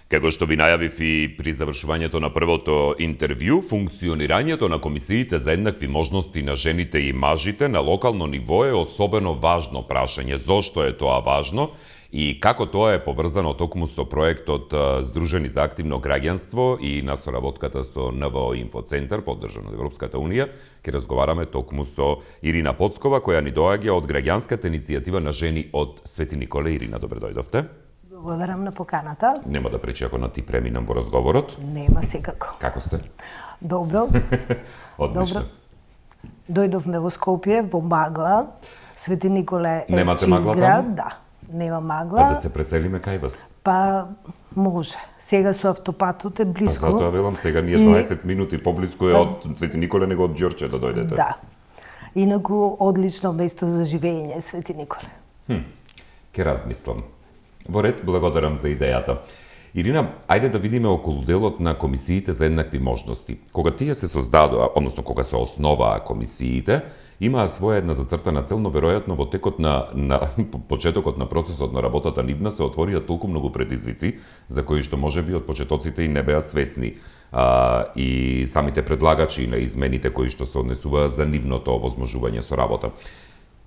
Како што ви најавив и при завршувањето на првото интервју, функционирањето на комисиите за еднакви можности на жените и мажите на локално ниво е особено важно прашање. Зошто е тоа важно и како тоа е поврзано токму со проектот Здружени за активно граѓанство и на соработката со НВО Инфоцентар, поддржан од Европската Унија, ќе разговараме токму со Ирина Поцкова, која ни доаѓа од граѓанската иницијатива на жени од Свети Николе. Ирина, добре дојдовте. Благодарам на поканата. Нема да пречи ако на ти преминам во разговорот. Нема секако. Како сте? Добро. Одлично. Дојдовме во Скопје, во магла. Свети Николе е Немате чист магла град, таму? да. Нема магла. Па да се преселиме кај вас. Па може. Сега со автопатот е Па блиско. затоа велам, сега ние 20 минути поблиску е од Свети Николе него од Ѓорче да дојдете. Да. Инаку одлично место за живење Свети Николе. Ке размислам. Во ред, благодарам за идејата. Ирина, ајде да видиме околу делот на комисиите за еднакви можности. Кога тие се создадоа, односно кога се основаа комисиите, имаа своја една зацртана цел, но веројатно во текот на почетокот на процесот на работата нивна се отворија толку многу предизвици за кои што можеби од почетоците и не беа свесни. И самите предлагачи на измените кои што се однесуваа за нивното овозможување со работа.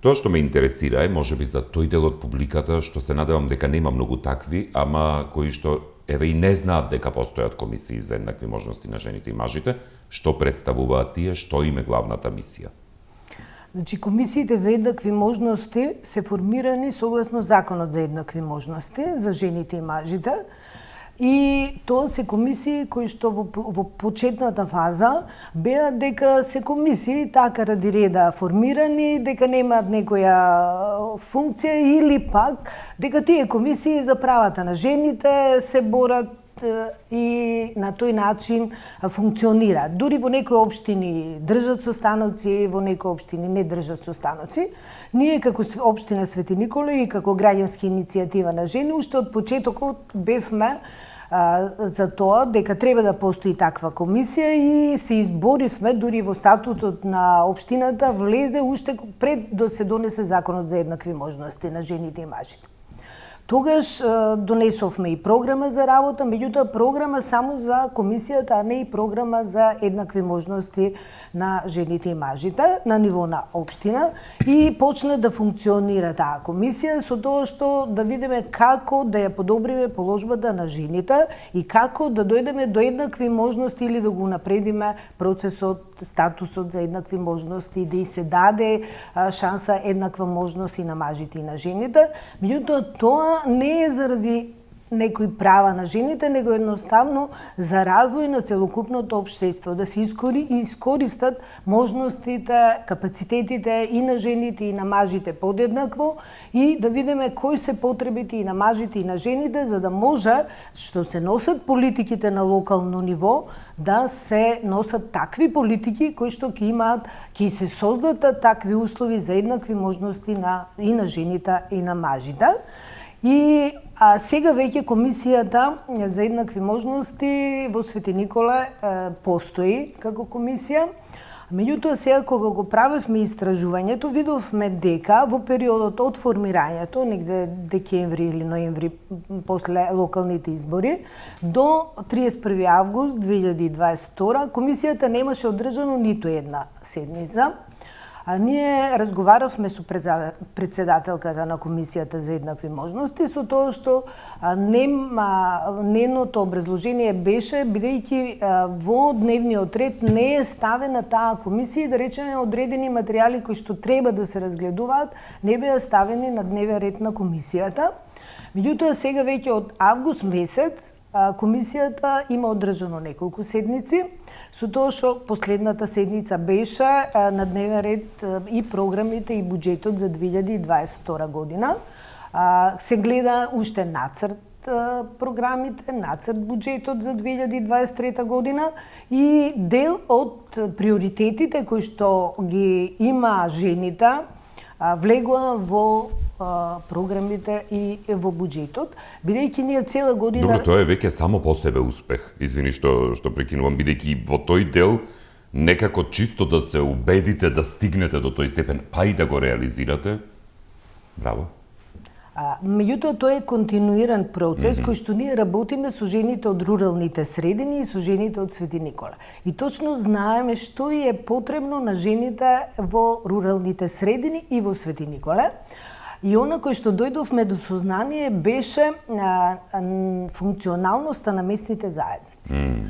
Тоа што ме интересира е, можеби за тој дел од публиката, што се надевам дека нема многу такви, ама кои што еве и не знаат дека постојат комисии за еднакви можности на жените и мажите, што представуваат тие, што им е главната мисија? Значи, комисиите за еднакви можности се формирани согласно Законот за еднакви можности за жените и мажите. И тоа се комисии кои што во почетната фаза беа дека се комисии така ради реда формирани, дека немаат некоја функција или пак дека тие комисии за правата на жените се борат и на тој начин функционираат. Дури во некои општини држат состаноци, во некои општини не држат состаноци. Ние како општина Свети Николе и како граѓанска иницијатива на жени уште од почетокот бевме за тоа дека треба да постои таква комисија и се изборивме дури во статутот на општината влезе уште пред да се донесе Законот за еднакви можности на жените и мажите. Тогаш донесовме и програма за работа, меѓутоа програма само за комисијата, а не и програма за еднакви можности на жените и мажите на ниво на општина и почна да функционира таа комисија со тоа што да видиме како да ја подобриме положбата на жените и како да дојдеме до еднакви можности или да го напредиме процесот, статусот за еднакви можности, да и се даде шанса еднаква можност и на мажите и на жените. Меѓутоа тоа не е заради некои права на жените, него едноставно за развој на целокупното општество, да се искористат можностите, капацитетите и на жените и на мажите подеднакво и да видиме кои се потребите и на мажите и на жените, за да може, што се носат политиките на локално ниво, да се носат такви политики кои што ќе се создадат такви услови за еднакви можности и на жените и на мажите. И сега веќе комисијата за еднакви можности во Свети Николе постои како комисија. Меѓутоа сега кога го правевме истражувањето, видовме дека во периодот од формирањето, негде декември или ноември после локалните избори, до 31 август 2022 комисијата немаше одржано ниту една седница. Ние разговаравме со председателката на Комисијата за еднакви можности со тоа што неното образложение беше, бидејќи во дневниот ред не е ставена таа комисија, да речеме одредени материјали кои што треба да се разгледуваат, не беа ставени на дневен ред на комисијата. Меѓутоа сега веќе од август месец комисијата има одржано неколку седници, со тоа што последната седница беше на дневен ред и програмите и буџетот за 2022 година. Се гледа уште нацрт програмите, нацрт буџетот за 2023 година и дел од приоритетите кои што ги има жените влегоа во програмите и во буџетот, бидејќи ние цела година... Добро, тоа е веќе само по себе успех. Извини што прекинувам, бидејќи во тој дел некако чисто да се убедите да стигнете до тој степен, па и да го реализирате. Браво. Меѓутоа, тоа е континуиран процес кој што ние работиме со жените од руралните средини и со жените од Свети Никола. И точно знаеме што е потребно на жените во руралните средини и во Свети Никола. И она кој што дојдовме до сознание беше функционалноста на местните заедници.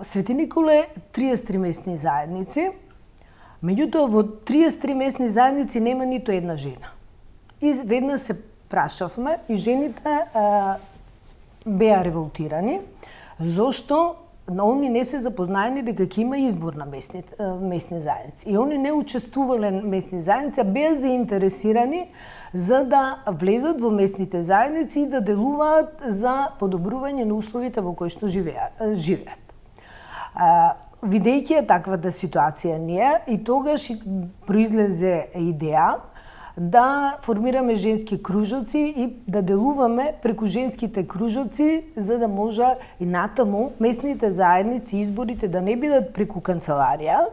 Свети Никола е 33 местни заедници, меѓутоа во 33 местни заедници нема ниту една жена. И веднаш се прашавме и жените беа револтирани, зошто они не се запознаени дека ќе има избор на местни заедници. И они не учествувале местни заедници, а беа заинтересирани за да влезат во местните заедници и да делуваат за подобрување на условите во кои што живеат. Видејќи таквата ситуација ние, и тогаш произлезе идеја да формираме женски кружоци и да делуваме преку женските кружоци, за да може и натаму местните заедници, изборите да не бидат преку канцеларија,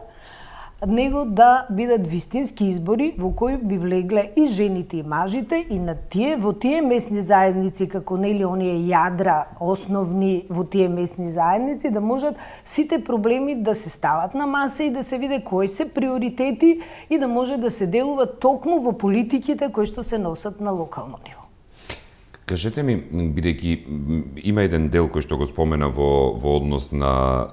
него да бидат вистински избори во кои би влегле и жените и мажите, и во тие местни заедници, како нели оние јадра основни во тие местни заедници, да можат сите проблеми да се стават на маса и да се види кои се приоритети и да може да се делува токму во политиките кои што се носат на локално ниво. Кажете ми, бидејќи има еден дел кој што го спомена во однос на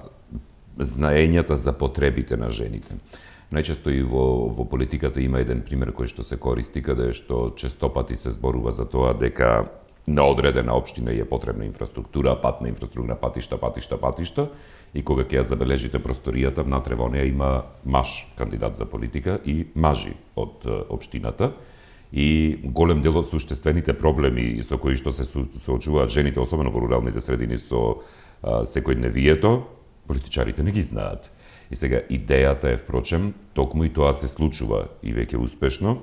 знаењата за потребите на жените. Најчесто и во политиката има еден пример кој што се користи, каде што честопати се зборува за тоа дека на одредена општина е потребна инфраструктура, патна инфраструктура, патишта, и кога ќе ја забележите просторијата, внатре во неја има маж кандидат за политика и мажи од општината. И голем дел од суштествените проблеми со кои што се соочуваат жените, особено во руралните средини со секојдневието, политичарите не ги знаат. И сега идејата е, впрочем, токму и тоа се случува и веќе успешно,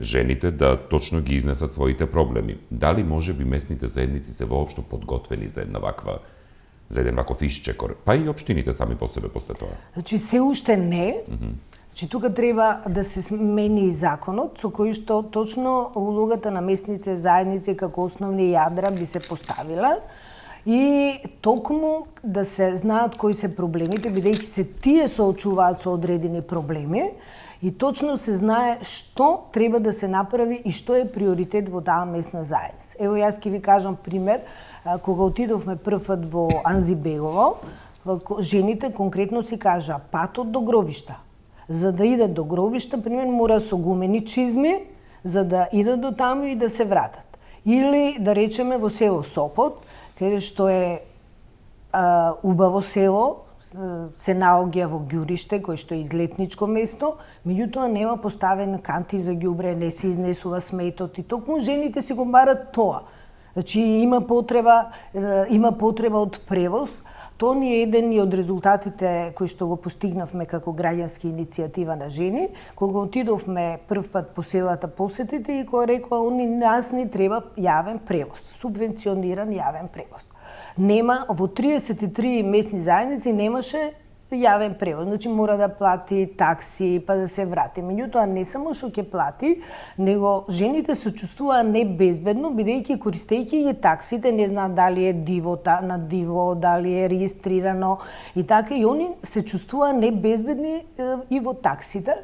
жените да точно ги изнесат своите проблеми. Дали може би местните заедници се воопшто подготвени за еден ваков исчекор, па и општините сами по себе после тоа? Значи, се уште не. Значи, тука треба да се смени законот, со кој што точно улогата на местните заедници како основни јадра би се поставила, и токму да се знаат кои се проблемите, бидејќи се тие соочуваат со одредени проблеми, и точно се знае што треба да се направи и што е приоритет во таа местна заедница. Ево, јас ќе ви кажам пример, кога отидовме прв пат во Анзибегово, жените конкретно си кажа патот до гробишта. За да идат до гробишта, пример, мора со гумени чизми, за да идат до таму и да се вратат. Или, да речеме, во село Сопот, каде што е убаво село, се наоѓа во Ѓуриште, кој што е излетничко место, меѓутоа нема поставени канти за ѓубре, не се изнесува сметот и токму жените си го барат тоа. Значи има потреба од превоз. Тоа ни е еден и од резултатите кои што го постигнавме како граѓанска иницијатива на жени, кога отидовме прв пат по селата посетите и која рекоа нас ни треба јавен превоз, субвенциониран јавен превоз. Нема, во 33 местни заедници немаше јавен превоз, значи мора да плати такси па да се врати. Меѓутоа не само што ќе плати, него жените се чувствуваа небезбедно, бидејќи користејќи ги таксите, не знаат дали е на диво, дали е регистрирано и така, и они се чувствуваа небезбедни и во таксите.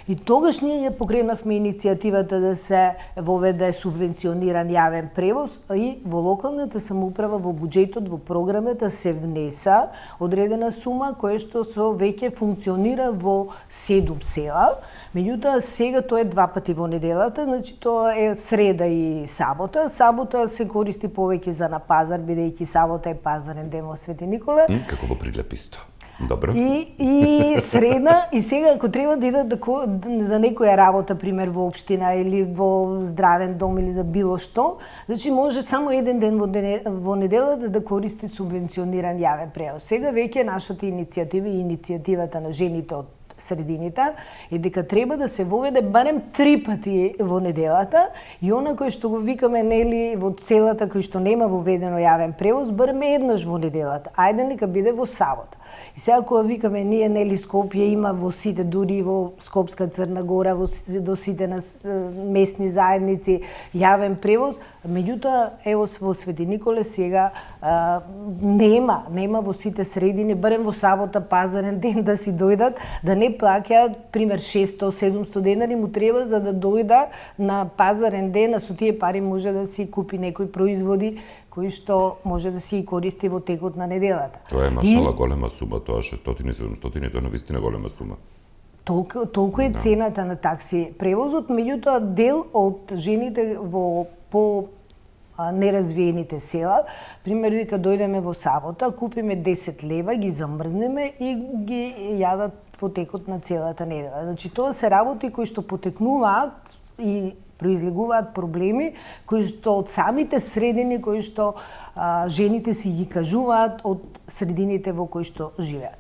И тогаш ние ја покренавме иницијативата да се воведе субвенциониран јавен превоз и во локалната самоуправа, во буџетот, во програмата се внеса одредена сума која што веќе функционира во 7 села. Меѓутоа сега тоа е 2 пати во неделата, значи тоа е среда и сабота. Сабота се користи повеќе за на пазар, бидејќи сабота е пазарен ден во Свети Никола. Како во Прилеп исто. Добро. И среда, и сега ако треба да идат за некоја работа, пример во општина или во здравен дом или за било што, значи може само еден ден во неделата да користи субвенциониран јавен превоз. Сега веќе нашата иницијатива и иницијативата на жените од средините е дека треба да се воведе барем 3 пати во неделата и она кој што го викаме нели во целата кој што нема воведено јавен превоз барем еднаш во неделата. Ајде нека биде во сабота. И сега кога викаме ние нели Скопје има во сите, дури во Скопска Црна Гора, до сите на местни заедници јавен превоз, меѓутоа ево во Свети Николе сега нема во сите средини, барем во сабота пазарен ден да си дојдат, да не плаќаат пример 600-700 денари му треба за да дојда на пазарен ден, а со тие пари може да си купи некои производи кои што може да си користи во текот на неделата. Тоа е машала голема сума, тоа 600-700, тоа е навистина голема сума. Толку е цената на такси превозот, меѓутоа дел од жените во по неразвиените села, пример вика дојдеме во сабота, купиме 10 лева, ги замрзнеме и ги јадат во текот на целата недела. Значи тоа се работи кои што потекнуваат и произлегуваат проблеми кои што од самите средини кои што жените си ги кажуваат од средините во кои што живеат.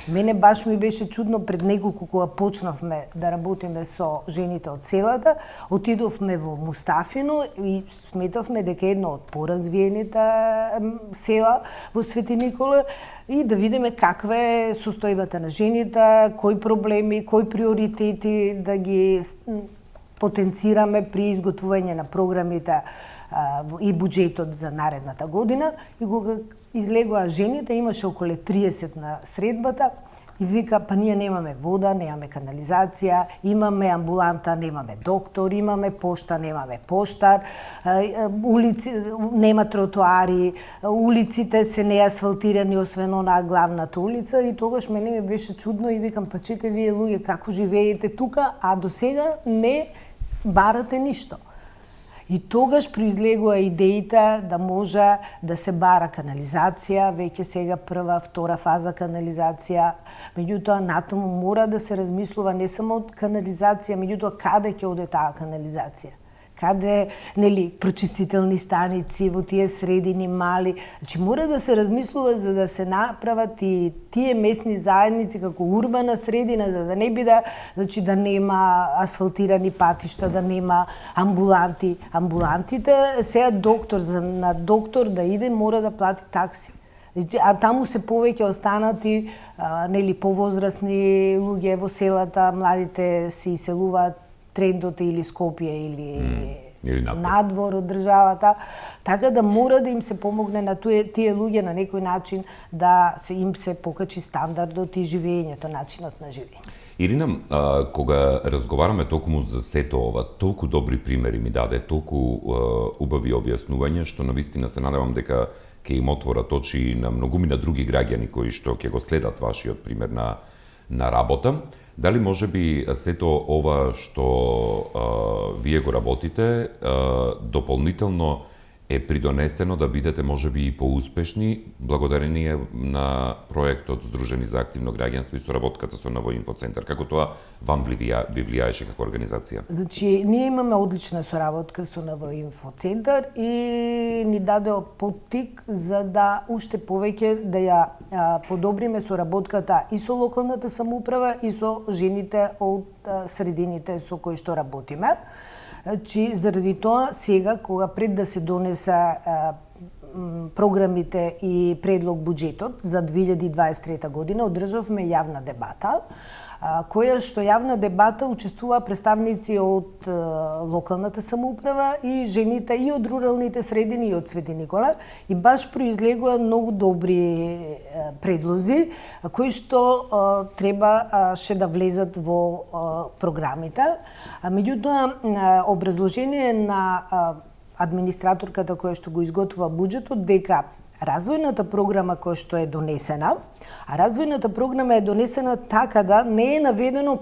Мене баш ми беше чудно пред неколку кога почнавме да работиме со жените од селата, отидовме во Мустафино и сметавме дека едно од поразвиените села во Свети Никола и да видиме каква е состојбата на жените, кои проблеми, кои приоритети да ги потенцираме при изготвување на програмите и буџетот за наредната година. И кога излегоа жените, имаше околу 30 на средбата и вика, па ние немаме вода, немаме канализација, имаме амбуланта, немаме доктор, имаме пошта, немаме поштар, улици, нема тротоари, улиците се неасфалтирани, освен онаа главната улица, и тогаш мене ми беше чудно и викам, па чекај вие луѓе, како живеете тука, а до сега не барате ништо. И тогаш произлегува идејата да може да се бара канализација, веќе сега прва, втора фаза канализација, меѓутоа натаму мора да се размислува не само од канализација, меѓутоа каде ќе оде таа канализација. Каде, нели, прочистителни станици во тие средини мали. Значи мора да се размислува за да се направат и тие местни заедници како урбана средина, за да не биде, значи да нема асфалтирани патишта, да нема амбуланти. Амбулантите, сега на доктор да иде мора да плати такси. А таму се повеќе останати нели повозрасни луѓе во селата, младите се иселуваат трендот или Скопје или надвор од државата, така да мора да им се помогне на тие луѓе на некој начин да им се покачи стандардот и живењето, начинот на живење. Ирина, кога разговараме токму за сето ова, толку добри примери ми даде, толку убави објаснувања, што навистина се надевам дека ќе им отворат очи на многумина други граѓани кои што ќе го следат вашиот пример на работа. Дали може би сето ова што вие го работите дополнително е придонесено да бидете можеби и поуспешни благодарение на проектот Здружени за активно граѓанство и соработката со НВО Инфоцентар? Како тоа вам ви влијаеше како организација? Значи, ние имаме одлична соработка со НВО Инфоцентар и ни даде поттик за да уште повеќе да ја подобриме соработката и со локалната самоуправа и со жените од средините со кои што работиме. Значи, заради тоа, сега, кога пред да се донеса програмите и предлог буџетот за 2023 година, одржавме јавна дебата, која што јавна дебата учествува представници од локалната самоуправа и жените и од руралните средини и од Свети Никола, и баш произлегува многу добри предлози кои што требаше да влезат во програмите. Меѓутоа, образложение на администраторката која што го изготвува буџетот дека развојната програма која што е донесена, а развојната програма е донесена така да не е наведено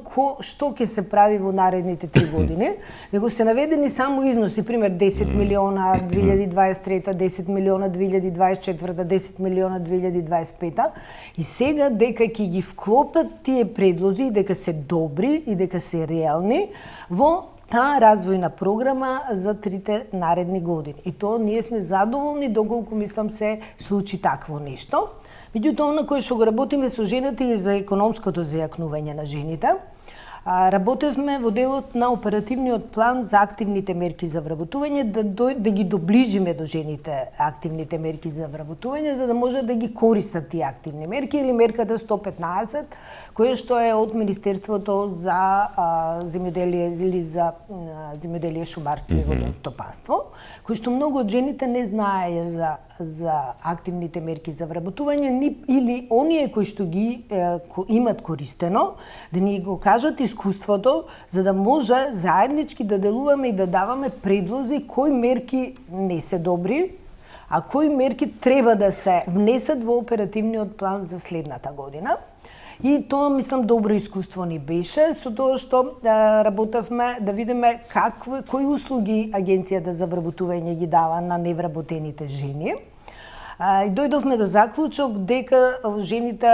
што ќе се прави во наредните 3 години, него се наведени само износи, пример 10 милиона 2023, 10 милиона 2024, 10 милиона 2025, и сега дека ќе ги вклопат тие предлози, дека се добри и дека се реални во таа развојна програма за 3 наредни години. И тоа ние сме задоволни доколку мислам се случи такво нешто. Меѓутоа, она кое што го работиме со жените и за економското зајакнување на жените. Работевме во делот на оперативниот план за активните мерки за вработување, да ги доближиме до жените активните мерки за вработување, за да може да ги користат тие активни мерки, или мерката 115, која што е од Министерството за земјоделие или за земјоделие, шумарство и водостопанство, кој што многу од жените не знае за активните мерки за вработување, или оние кои што ги имат користено, да ни го кажат искуството, за да може заеднички да делуваме и да даваме предлози кои мерки не се добри, а кои мерки треба да се внесат во оперативниот план за следната година. И тоа, мислам, добро искуство ни беше, со тоа што работевме да видиме кои услуги Агенцијата за вработување ги дава на невработените жени. И дојдовме до заклучок дека жените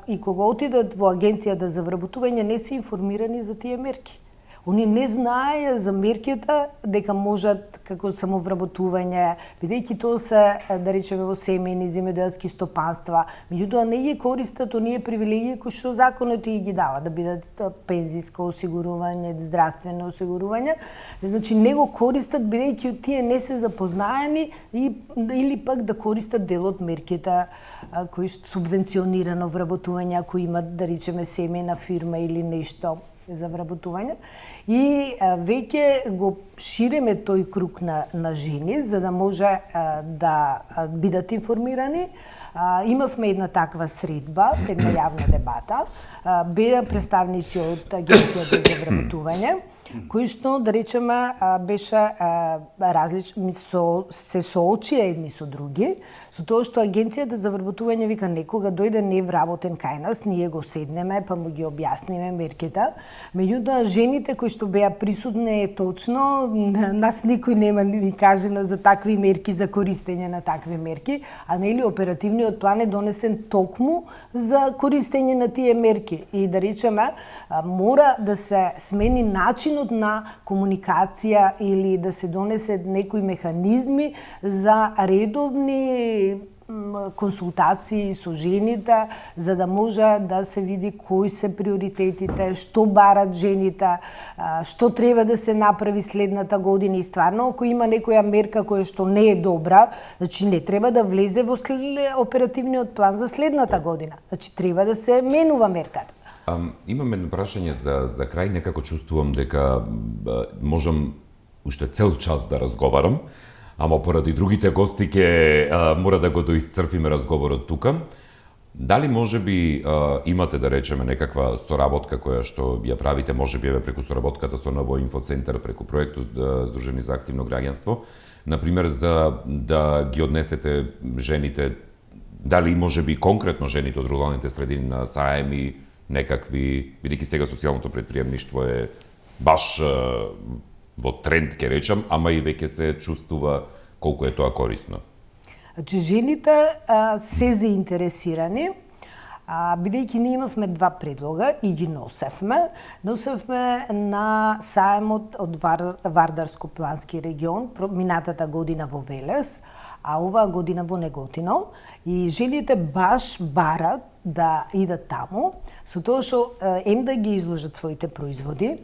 и кога отидат во Агенцијата за вработување не се информирани за тие мерки. Они не знаеја за мерките дека можат како самовработување, бидејќи тоа се, да речеме, во семејни земјоделски стопанства, меѓутоа не ги користат оние привилегии кои што законот ги дава, да бидат пензиско осигурување, здравствено осигурување, значи не го користат бидејќи тие не се запознаени или пак да користат дел од мерките кои што субвенционирано вработување, ако имат, да речеме, семејна фирма или нешто за вработување, и веќе го ширеме тој круг на жени за да може да бидат информирани. Имавме една таква средба, една јавна дебата, беа представници од Агенцијата за вработување, кои што, да речеме, беше различни, се соочија едни со други, со тоа што Агенцијата за вработување вика некога дојде невработен кај нас, ние го седнеме па му ги објасниме мерките. Меѓутоа, жените кои што беа присутни е точно, нас никој нема ни кажено за такви мерки, за користење на такви мерки, а нели оперативниот план е донесен токму за користење на тие мерки. И да речеме, мора да се смени начинот на комуникација или да се донесе некои механизми за редовни консултации со жените, за да може да се види кои се приоритетите, што барат жените, што треба да се направи следната година. И стварно, ако има некоја мерка која што не е добра, значи не треба да влезе во оперативниот план за следната година. Значи треба да се менува мерката. Имам едно прашање за крај, некако чувствувам дека можам уште цел час да разговарам, ама поради другите гости ќе мора да го доисцрпиме разговорот тука. Дали можеби имате, да речеме, некаква соработка која што ја правите, можеби еве преку соработката со Ново инфоцентар, преку проектот Здружени за активно граѓанство, например за да ги однесете жените, дали можеби конкретно жените од руралните средини на саеми, некакви, бидејќи сега социјалното предприемништво е баш во тренд, ќе речам, ама и веќе се чувствува колку е тоа корисно. Значи, жените се заинтересирани, бидејќи ние имавме два предлога и ги носевме. Носевме на саемот од Вардарско-плански регион, минатата година во Велес, а оваа година во Неготино. И жените баш барат да идат таму, со тоа што да ги изложат своите производи,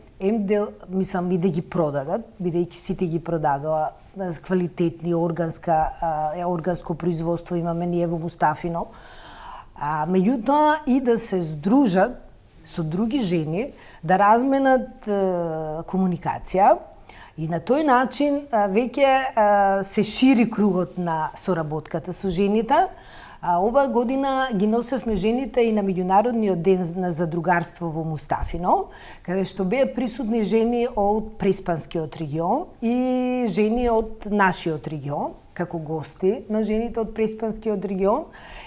мислам и да ги продадат, бидејќи сите ги продадоа квалитетни органско производство имаме ние во Мустафино. Меѓутоа и да се здружат со други жени, да разменат комуникација, и на тој начин веќе се шири кругот на соработката со жените. Оваа година ги носевме жените и на Меѓународниот ден на задругарство во Мустафино, каде што беа присутни жени од Преспанскиот регион и жени од нашиот регион. како гости на жените од Преспанскиот регион.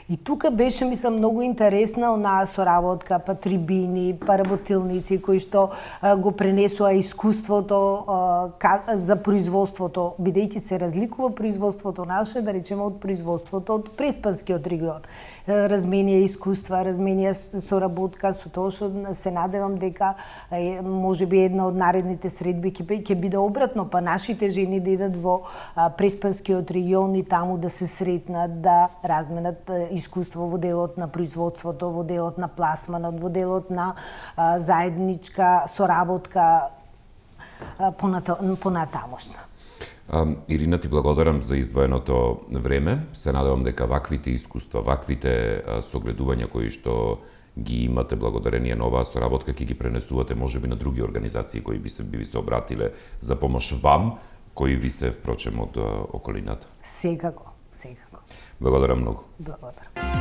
И тука беше, мислам, многу интересна онаа соработка, па трибини, па работилници кои што го пренесоа искуството за производството, бидејќи се разликува производството наше, да речеме, од производството од Преспанскиот регион. Разменија искуства, разменија соработка, со тоа што се надевам дека можеби една од наредните средби ќе биде обратно, па нашите жени да идат во Преспанскиот регион и таму да се сретнат, да разменат искуство во делот на производството, во делот на пласманот, во делот на заедничка соработка понатамошна. Ирина, ти благодарам за издвоеното време. Се надевам дека ваквите искуства, ваквите согледувања кои што ги имате благодарение на оваа соработка ќе ги пренесувате можеби на други организации кои би ви се обратиле за помош вам, кои ви се впрочем од околината. Секако. Благодарам многу. Благодарам.